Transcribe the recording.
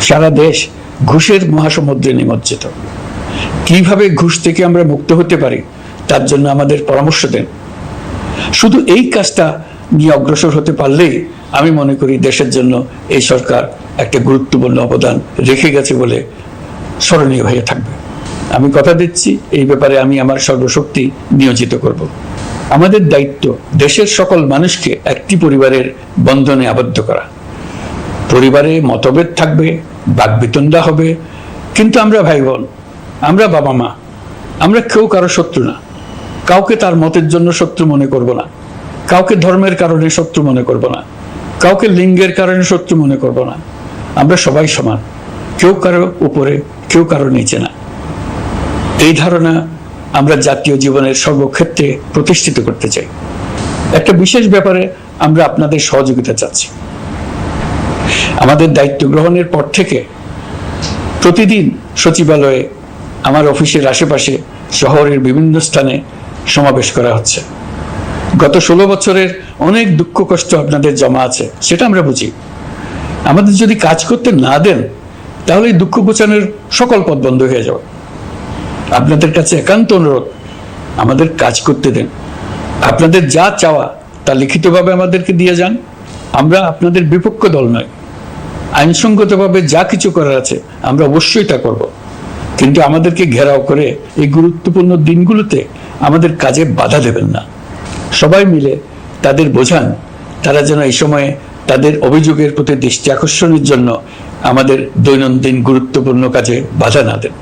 সারা দেশ ঘুষের মহাসমুদ্রে নিমজ্জিত। কিভাবে ঘুষ থেকে আমরা মুক্ত হতে পারি তার জন্য আমাদের পরামর্শ দেন। শুধু এই কাজটা নিয়ে অগ্রসর হতে পারলেই আমি মনে করি দেশের জন্য এই সরকার একটা গুরুত্বপূর্ণ অবদান রেখে গেছে বলে স্মরণীয় হয়ে থাকবে। আমি কথা দিচ্ছি, এই ব্যাপারে আমি আমার সর্বশক্তি নিয়োজিত করব। আমাদের দায়িত্ব দেশের সকল মানুষকে একটি পরিবারের বন্ধনে আবদ্ধ করা। পরিবারে মতভেদ থাকবে, বাকবিতণ্ডা হবে, কিন্তু আমরা ভাই বোন, আমরা বাবা মা, আমরা কেউ কারো শত্রু না। কাউকে তার মতের জন্য শত্রু মনে করব না, কাউকে ধর্মের কারণে শত্রু মনে করব না, কাউকে লিঙ্গের কারণে শত্রু মনে করব না। আমরা সবাই সমান, কেউ কারো উপরে, কেউ কারো নিচে না। এই ধারণা আমরা জাতীয় জীবনের সর্বক্ষেত্রে প্রতিষ্ঠিত করতে চাই। একটা বিশেষ ব্যাপারে আমরা আপনাদের সহযোগিতা চাচ্ছি। আমাদের দায়িত্ব গ্রহণের পর থেকে প্রতিদিন সচিবালয়ে, আমার অফিসের আশেপাশে, শহরের বিভিন্ন স্থানে সমাবেশ করা হচ্ছে। গত 16 বছরের অনেক দুঃখ কষ্ট আপনাদের জমা আছে, সেটা আমরা বুঝি। আমাদের যদি কাজ করতে না দেন তাহলে এই দুঃখ ঘোচানোর সকল পথ বন্ধ হয়ে যাবে। আপনাদের কাছে একান্ত অনুরোধ, আমাদের কাজ করতে দেন। আপনাদের যা চাওয়া তা লিখিতভাবে আমাদেরকে দিয়ে যান। আমরা আপনাদের বিপক্ষ দল নয়। আইনসঙ্গতভাবে যা কিছু করার আছে আমরা অবশ্যই তা করব, কিন্তু আমাদেরকে ঘেরাও করে এই গুরুত্বপূর্ণ দিনগুলোতে আমাদের কাজে বাধা দেবেন না। সবাই মিলে তাদের বোঝান, তারা যেন এই সময়ে তাদের অভিযোগের প্রতি দৃষ্টি আকর্ষণের জন্য আমাদের দৈনন্দিন গুরুত্বপূর্ণ কাজে বাধা না দেন।